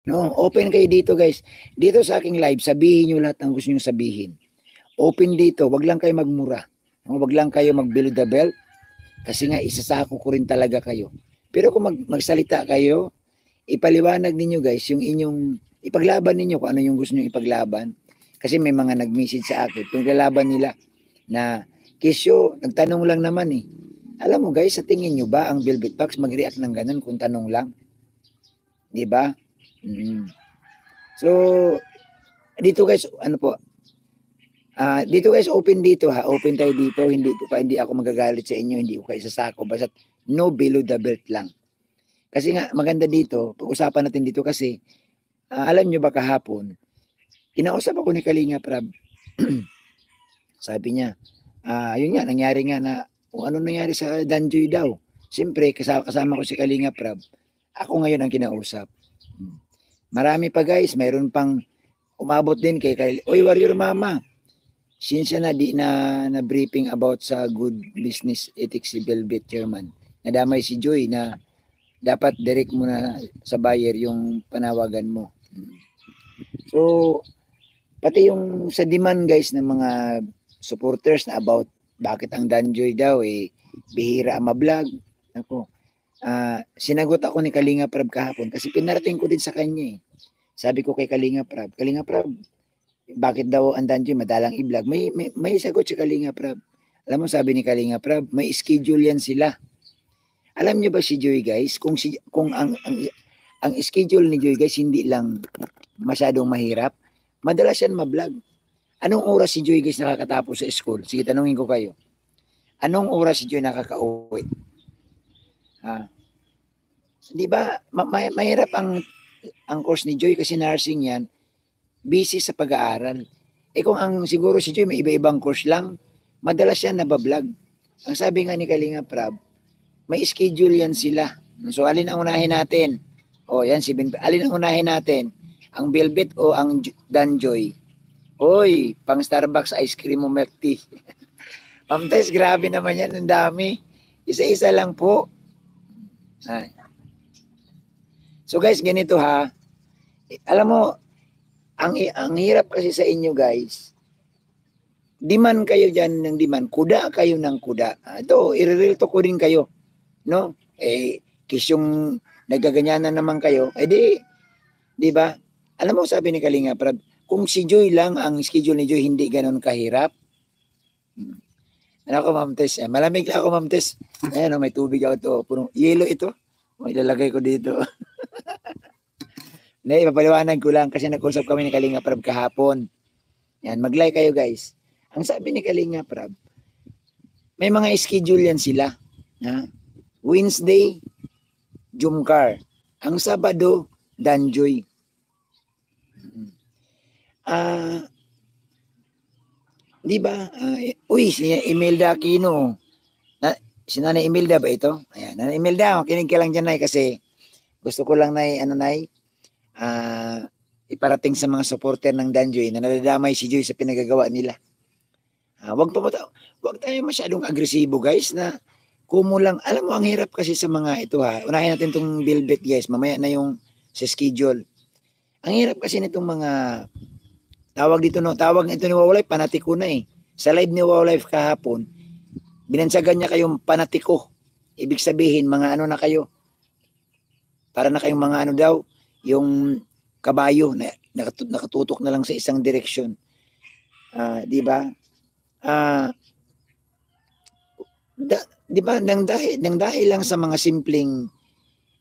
No, open kayo dito guys. Dito sa aking live, sabihin nyo lahat ng gusto nyo sabihin. Open dito, wag lang kayo magmura. No, wag lang kayo mag-below the belt kasi nga isasako ko rin talaga kayo. Pero kung magsalita kayo, ipaliwanag ninyo guys yung inyong ipaglaban ninyo kung ano yung gusto niyo ipaglaban. Kasi may mga nag-message sa akin, pinaglalaban nila na Kisyo, nagtanong lang naman eh. Alam mo guys, sa tingin nyo ba ang Velvet Fox mag-react ng ganun kung tanong lang? Di ba? Mm. So, dito guys, ano po, dito guys, open dito ha. Open tayo dito. Hindi ako magagalit sa inyo. Hindi ko kayo sasako. Basta no below the belt lang. Kasi nga, maganda dito. Pag-usapan natin dito kasi, alam nyo ba kahapon, kinausap ako ni Kalinga Prab. Sabi niya, yun nga, nangyari nga na, kung ano nangyari sa Danjoy daw. Siyempre, kasama ko si Kalinga Prab. Ako ngayon ang kinausap. Marami pa guys, mayroon pang umabot din kay Oy, Warrior Mama, since na di na briefing about sa good business ethics si Velvet Chairman. Nadamay si Joy na dapat direct mo na sa buyer yung panawagan mo. So, pati yung sa demand guys ng mga supporters na about bakit ang Danjoy daw bihira ang mablog. Ako, sinagot ako ni Kalinga Prab kahapon kasi pinarating ko din sa kanya eh. Sabi ko kay Kalinga Prab, bakit daw ang Danjoy madalang i-vlog? May sagot si Kalinga Prab. Alam mo, sabi ni Kalinga Prab, may schedule yan sila. Alam niyo ba si Joy guys, kung ang schedule ni Joy guys hindi lang masyadong mahirap, madalas yan ma-vlog. Anong oras si Joy guys nakakatapos sa school? Sige, tanungin ko kayo. Anong oras si Joy nakaka-uwi? Di ba, mahirap ang course ni Joy kasi nursing yan, busy sa pag-aaral. Kung ang siguro si Joy may iba-ibang course lang, madalas yan nabablog. Ang sabi nga ni Kalinga Prab, may schedule yan sila. So alin ang unahin natin? Yan alin ang unahin natin? Ang Velvet o ang Danjoy? Hoy, pang Starbucks ice cream o milk tea. Ma'am Tess, grabe naman yan, ang dami. Isa-isa lang po. So guys, ganito ha. Alam mo, ang hirap kasi sa inyo guys. Demand kayo dyan ng demand. Kuda kayo ng kuda. Ito, i-real to ko rin kayo. No? Kisyong nagaganyanan naman kayo. Di ba? Alam mo, sabi ni Kalinga Prab, kung si Joy lang, ang schedule ni Joy hindi ganun kahirap. Ano ako, Ma'am Tess? Malamig lang ako, Ma'am Tess. Ayan, may tubig ako to. Punong yelo ito. May lalagay ko dito. Hindi, ipapaliwanag ko lang kasi nag-usap kami ni Kalinga Prab kahapon. Yan, mag-like kayo guys. Ang sabi ni Kalinga Prab, may mga schedule yan sila. Wednesday, Jumcar. Ang Sabado, Danjoy. Di ba? Si Imelda Aquino. Si Nanay Imelda ba ito? Ayan, Nanay Imelda, kinig ka lang dyan, Nay, kasi gusto ko lang, Nay, iparating sa mga supporter ng Danjoy na nadadamay si Joy sa pinagagawa nila. Wag tayo masyadong agresibo, guys, na kumulang. Alam mo, ang hirap kasi sa mga ito ha. Unahin natin itong Velvet, guys. Mamaya na yung sa schedule. Ang hirap kasi nitong mga tawag nito ni Wow Life, panatiko na eh. Sa live ni Wow Life kahapon, binansagan niya kayong panatiko. Ibig sabihin, mga ano na kayo. Para na kayong mga ano daw, yung kabayo na nakatutok na lang sa isang direksyon. Di ba? Di ba, nang dahil lang sa mga simpleng,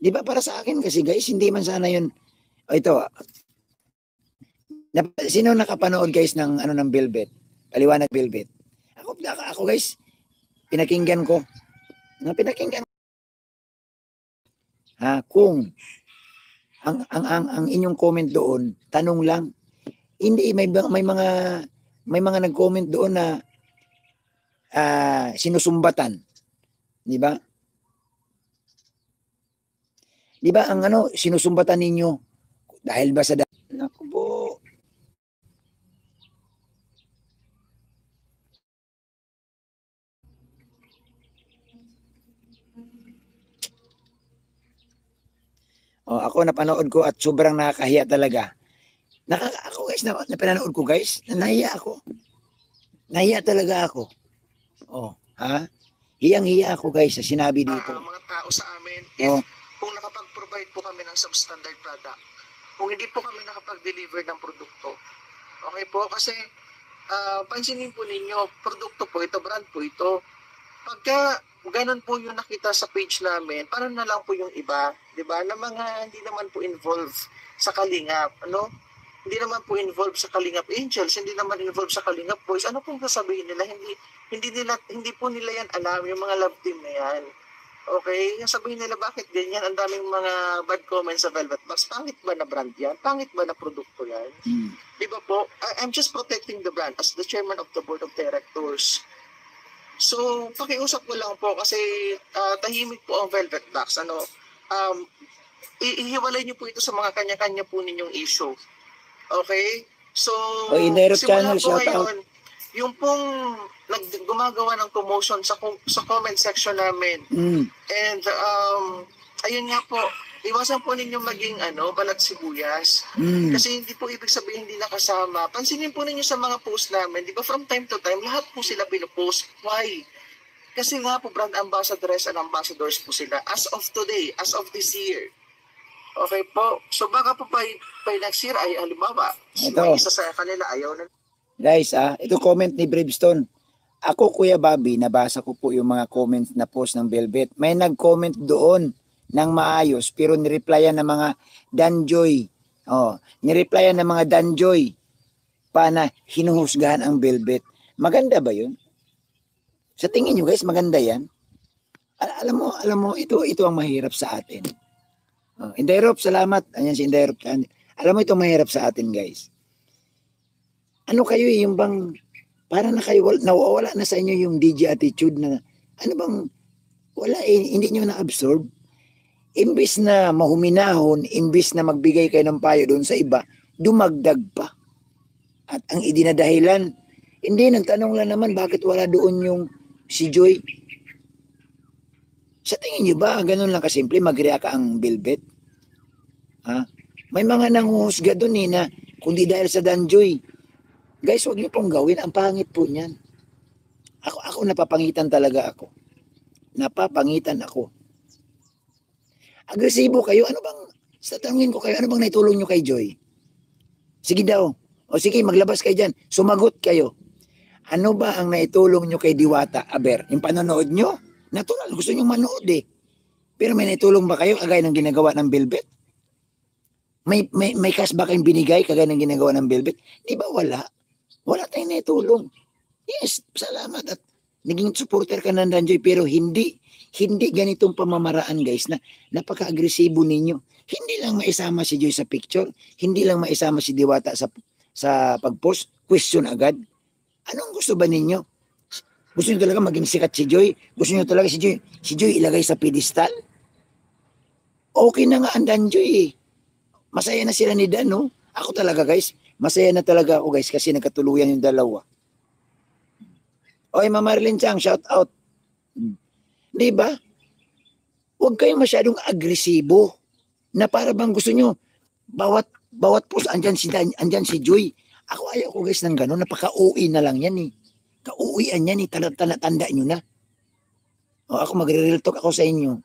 di ba, para sa akin kasi guys, hindi man sana yun, ito, sino nakapanood guys ng ng Velvet? Paliwanag Velvet. Ako guys, pinakinggan ko. Kung ang inyong comment doon, tanong lang. Hindi, may mga nag-comment doon na sinusumbatan. Di ba? Di ba ang sinusumbatan ninyo dahil ba sa naku po. Oh, ako napanood ko at sobrang nakakahiya talaga. Ako guys, napanood ko guys, nahiya ako. Nahiya talaga ako. Oh, ha? Hiyang-hiya ako guys sa sinabi dito. Mga tao sa amin, Oh, kung nakapag-provide po kami ng substandard product, kung hindi po kami nakapag-deliver ng produkto, okay po, kasi pansinin po ninyo, produkto po ito, brand po ito. Pagka ganun po yung nakita sa page namin, parang na lang po yung iba, di ba, na mga hindi naman po involved sa Kalingap, ano? Hindi naman po involved sa Kalingap Angels, hindi naman involved sa Kalingap Boys. Ano pong sasabihin nila? Hindi po nila yan alam, yung mga love team na yan. Okay, yung sabihin nila bakit ganyan, ang daming mga bad comments sa Velvet Box. Pangit ba na brand yan? Pangit ba na produkto yan? Di ba po? I'm just protecting the brand as the chairman of the board of directors. So, pakiusap ko lang po kasi tahimik po ang Velvet Box. Ihiwalay niyo po ito sa mga kanya-kanya po ninyong issue. Okay? So, Indirect simula channel, po shout out. ngayon, yung pong gumagawa ng commotion sa comment section namin. And ayun nga po, iwasan po ninyo maging balat sibuyas. Kasi hindi po ibig sabihin hindi nakasama. Pansinin po ninyo sa mga post namin, di ba from time to time, lahat po sila pinupost. Why? Kasi nga po brand ambassadors and ambassadors po sila as of today, as of this year. Okay po. So baka po by next year ay halimbawa, may isa sa kanila ayaw na. Guys, ito comment ni Bravestone. Ako, Kuya Bobby, nabasa ko po yung mga comments na post ng Velvet. May nag-comment doon ng maayos, pero nireplyan ng mga Danjoy. Oh, nireplyan ng mga Danjoy pa na hinuhusgahan ang Velvet. Maganda ba yun? Sa tingin nyo guys, maganda yan? Alam mo, ito ang mahirap sa atin. Oh, Indairop, salamat. Ayan si Indairop. Alam mo, ito mahirap sa atin guys. Ano kayo yung bang para na kayo nawawala na sa inyo yung DJ attitude na ano bang wala hindi niyo na-absorb? Imbis na mahuminahon, imbis na magbigay kayo ng payo doon sa iba, dumagdag pa. At ang idinadahilan, hindi, nagtanong lang naman bakit wala doon yung si Joy. Sa tingin niyo ba, ganun lang kasimple, mag-react ang Velvet? Ha? May mga nanguhusga doon na kundi dahil sa Danjoy. Guys, huwag niyo pong gawin. Ang pangit po niyan. Ako napapangitan talaga ako. Napapangitan ako. Agresibo kayo. Ano bang, sa tanungin ko kayo, ano bang naitulong niyo kay Joy? Sige daw. O sige, maglabas kayo dyan. Sumagot kayo. Ano ba ang naitulong niyo kay Diwata, Aber? Yung panonood niyo? Natural, gusto niyo manood eh. Pero may naitulong ba kayo kagaya ng ginagawa ng Velvet? May cash ba kayong binigay kagaya ng ginagawa ng Velvet? Di ba wala? Wala tayong naitulong. Yes, salamat at naging supporter ka ng Danjoy pero hindi ganitong pamamaraan guys na napaka-agresibo ninyo. Hindi lang maisama si Joy sa picture, hindi lang maisama si Diwata sa pag-post, question agad. Anong gusto ba ninyo? Gusto niyo talaga maging sikat si Joy? Gusto niyo talaga si Joy ilagay sa pedestal? Okay na nga ang Danjoy eh. Masaya na sila ni Dan, no? Ako talaga guys, masaya na talaga ako guys kasi nagkatuluyan yung dalawa. Oy, Mama Marlene Chang, shout out. Di ba? Huwag kayong masyadong agresibo na para bang gusto nyo bawat post andyan si Joy. Ako ayaw ko guys ng gano'n, napaka-uwi na lang yan eh. Ka-uwian yan eh, tanda nyo na. O ako magre-real talk ako sa inyo.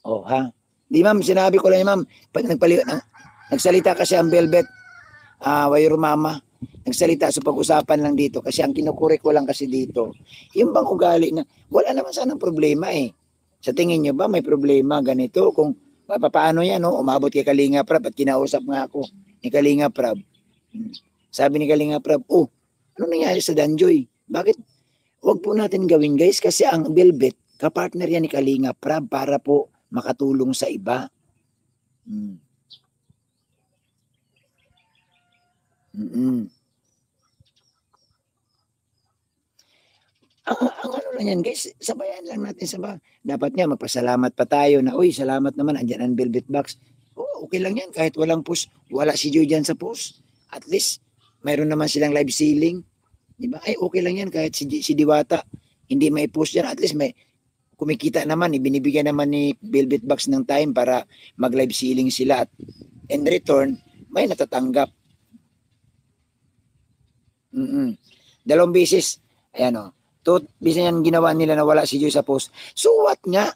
Oh, ha? Di ma'am, sinabi ko lang ma'am, nagsalita kasi ang Velvet, Wayor Mama, nagsalita sa pag-usapan lang dito kasi ang kinukure ko lang kasi dito, yung bang ugali na, wala naman sanang problema eh. Sa tingin nyo ba may problema ganito? Kung paano yan, no? Umabot kay Kalinga Prab at kinausap nga ako ni Kalinga Prab. Sabi ni Kalinga Prab, oh, ano nangyari sa Danjoy? Bakit? Huwag po natin gawin guys kasi ang Velvet, kapartner yan ni Kalinga Prab para po makatulong sa iba. Ang ano lang yan guys, sabayan lang natin dapat nga magpasalamat pa tayo na, uy, salamat naman, andyan ang Velvet Box. Oh, okay lang yan, kahit walang post, wala si Joy dyan sa post. At least, mayroon naman silang live ceiling. Di ba? Ay, okay lang yan, kahit si Diwata, hindi may post dyan, at least kumikita naman, ibinibigyan naman ni Velvet Box ng time para mag-live selling sila at in return, may natatanggap. Dalawang beses, ayan o, beses yan ginawa nila na wala si Joy sa post. So what nga?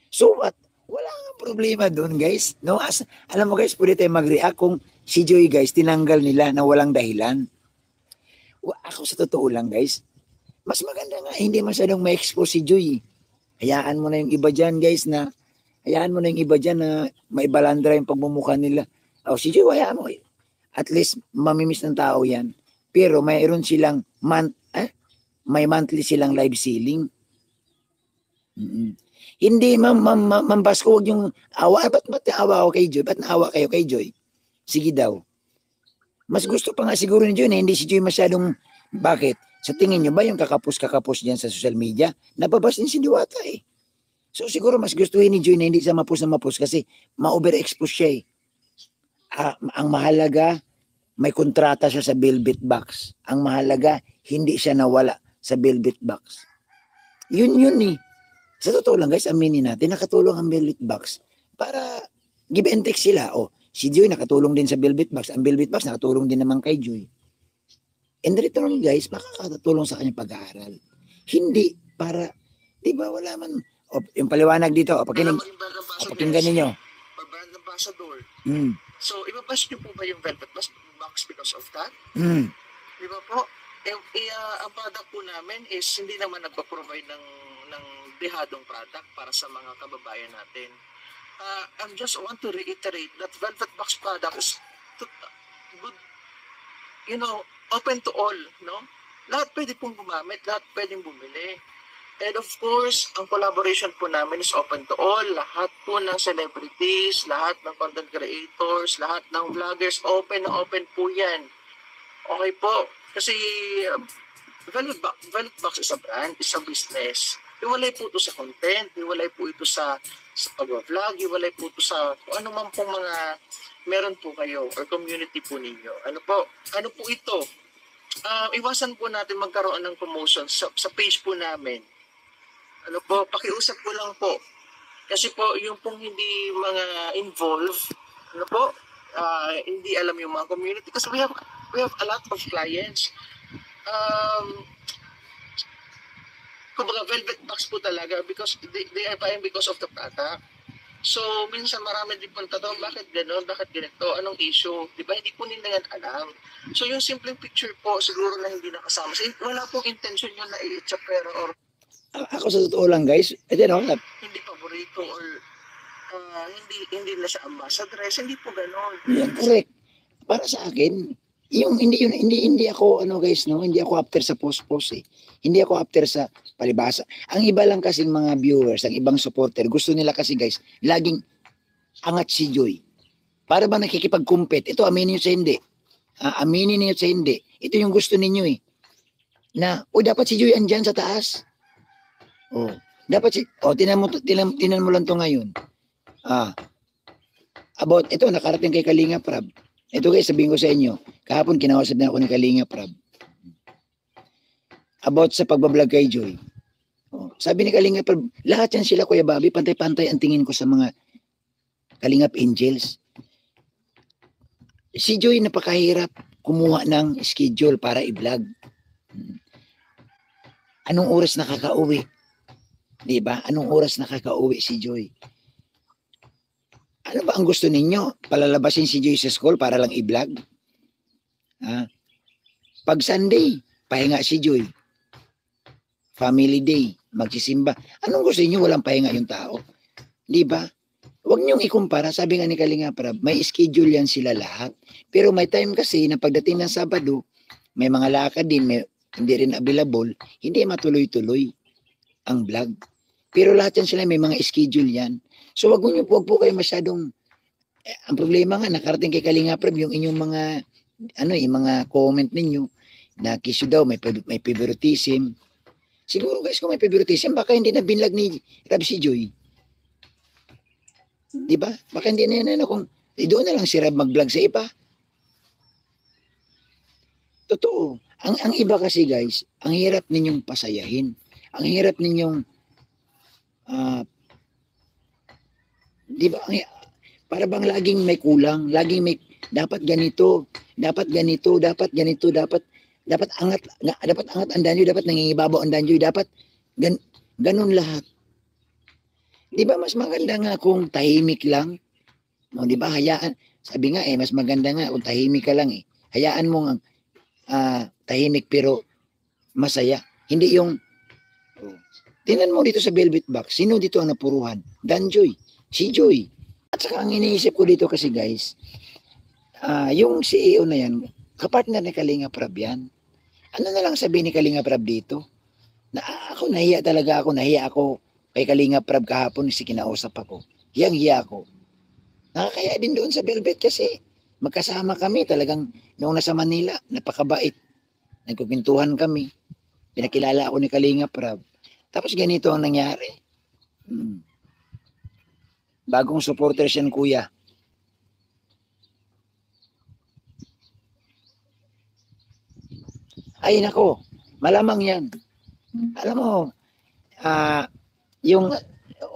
So what? Wala nga problema doon, guys. No, alam mo guys, pwede tayo mag-react kung si Joy guys, tinanggal nila na walang dahilan. Ako sa totoo lang guys, mas maganda nga hindi masyadong ma-expose si Joy. Hayaan mo na yung iba dyan guys na, hayaan mo na yung iba dyan na maibalandra yung pagmumukha nila. O si Joy, hayaan mo. At least mamimiss ng tao yan. Pero mayroon silang may monthly silang live selling. Hindi, Ma'am Basko, huwag yung awa. Ba't naawa ako kay Joy? Ba't naawa kayo kay Joy? Sige daw. Mas gusto pa nga siguro ni Joy na hindi si Joy masyadong, bakit? Sa tingin nyo ba yung kakapos diyan sa social media? Nababas din si Diwata eh. So siguro mas gustuhin ni Joy na hindi siya mapos na mapos kasi ma-overexpose siya eh. Ang mahalaga, may kontrata siya sa Velvet Box. Ang mahalaga, hindi siya nawala sa Velvet Box. Yun eh. Sa totoo lang guys, aminin natin, nakatulong ang Velvet Box para give and take sila. O, si Joy nakatulong din sa Velvet Box. Ang Velvet Box nakatulong din naman kay Joy. And return guys, makakatulong sa kanyang pag-aaral. Hindi para, di ba wala man, yung paliwanag dito, pakinggan ninyo. Brand ambassador. Mm. So, ibabash niyo po ba yung Velvet Box because of that? Mm. Di ba po? Ang product po namin is hindi naman nagpa-provide ng dehadong product para sa mga kababayan natin. I just want to reiterate that Velvet Box product is good, open to all, no? Lahat pwede pong gumamit, lahat pwedeng bumili. And of course, ang collaboration po namin is open to all. Lahat po ng celebrities, lahat ng content creators, lahat ng vloggers, open na open po yan. Okay po. Kasi Velvet Box is a brand, is a business. Iwalay po ito sa content, iwalay po ito sa pag-vlog, iwalay po ito sa kung ano man pong mga meron po kayo or community po ninyo. Ano po ito? Iwasan po natin magkaroon ng promotion sa page po namin. Ano po, pakiusap ko lang po. Kasi po, yung pong hindi mga involved, hindi alam yung mga community. Kasi we have a lot of clients. Kumbaga, Velvet Box po talaga because they are buying because of the product. So, minsan marami din po nagtatanong, bakit gano'n, bakit ganito, anong issue, di ba? Hindi po nila yan alam. So, yung simpleng picture po, siguro na hindi nakasama. So, wala pong intention yun na i-chapero or Ako sa totoo lang guys, hindi paborito or hindi na siya ambassadress, hindi po gano'n. yan, correct. Para sa akin, hindi ako guys, no, hindi ako after sa post eh. Hindi ako after sa palibasa. Ang iba lang kasing mga viewers, ang ibang supporter, gusto nila kasi guys, laging angat si Joy. Para ba nakikipag-compete? Ito, aminin niyo sa hindi. Aminin niyo sa hindi. Ito yung gusto ninyo eh. Na, dapat si Joy andyan sa taas. Dapat tinan mo lang to ngayon. About, ito, nakarating kay Kalinga Prab. Ito guys, sabihin ko sa inyo, kahapon kinausap na ako ni Kalinga Prab. About sa pagbablog kay Joy. Sabi ni Kalinga Prab, lahat yan sila Kuya Bobby, pantay-pantay ang tingin ko sa mga Kalingap Angels. Si Joy napakahirap kumuha ng schedule para i-vlog. Anong oras nakakauwi? Diba? Anong oras nakakauwi si Joy? Ano ba ang gusto ninyo? Palalabasin si Joy sa school para lang i-vlog? Pag Sunday, pahinga si Joy. Family day, magsisimba. Anong gusto niyo? Walang pahinga yung tao. Di ba? Huwag niyong ikumpara. Sabi nga ni Kalinga Prab, may schedule yan sila lahat. Pero may time kasi na pagdating ng Sabado, may mga lakad din, hindi rin available, hindi matuloy-tuloy ang vlog. Pero lahat yan sila, may mga schedule yan. So wag po kayo masyadong, ang problema nga, nakarating kay Kalinga Prab, yung inyong mga, yung mga comment ninyo, na kisyo daw, may favoritism. Siguro guys, kung may favoritism, baka hindi na binlag ni Rab si Joy. Diba? Baka hindi na yan, kung doon na lang si Rab mag-vlog sa iba. Totoo. Ang iba kasi guys, ang hirap ninyong pasayahin. Ang hirap ninyong, di ba, para bang laging may kulang, laging may, dapat ganito, dapat ganito, dapat ganito, dapat angat, dapat angat ang danyo, dapat nangingibabaw ang danyo, dapat ganun lahat. Di ba mas maganda nga kung tahimik lang? No, di ba, hayaan, sabi nga mas maganda nga kung tahimik ka lang Hayaan mo ang tahimik pero masaya. Hindi yung, tingnan mo dito sa Velvet Box, sino dito ang napuruhan? Danjoy, si Joy. At saka ang iniisip ko dito kasi guys, yung CEO na yan, kapartner ni Kalinga Prab yan. Ano na lang sabihin ni Kalinga Prab dito? Nahiya ako kay Kalinga Prab kahapon si kinausap ako. Hiyang-hiya ako. Nakakaya din doon sa Velvet kasi magkasama kami talagang noong nasa Manila, napakabait. Nagkukwentuhan kami. Pinakilala ako ni Kalinga Prab. Tapos ganito ang nangyari. Bagong supporters yan, kuya. Ay, nako. Malamang yan. Alam mo, yung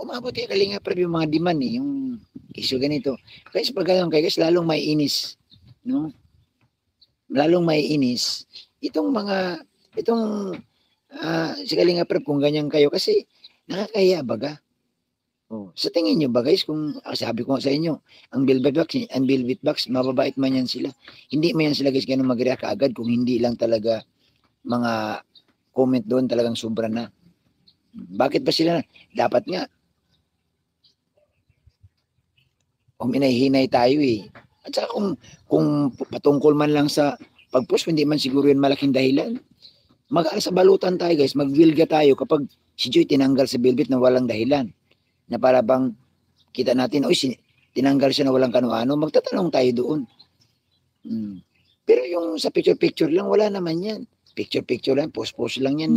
umabot kay Kalinga Prab yung mga demand yung issue ganito. Kaya pag ganun guys, lalong may inis. No? Lalong may inis. Itong si Kalinga Prab kung ganyan kayo kasi nakakahiya baga. Sa tingin nyo ba guys, kung sabi ko sa inyo, ang Velvet Box, mababait man yan sila. Hindi man yan sila guys ganun mag-react agad kung hindi lang talaga mga comment doon talagang sobra na. Bakit ba sila? Dapat nga huminay-hinay tayo At saka kung patungkol man lang sa pag-post, hindi man siguro yun malaking dahilan. Mag-alas sa balutan tayo guys, magwilga tayo kapag si Joy tinanggal sa Velvet na walang dahilan. Na para bang kita natin, tinanggal siya na walang kano-ano, magtatanong tayo doon. Pero yung sa picture-picture lang, wala naman yan. Picture-picture lang, post-post lang yan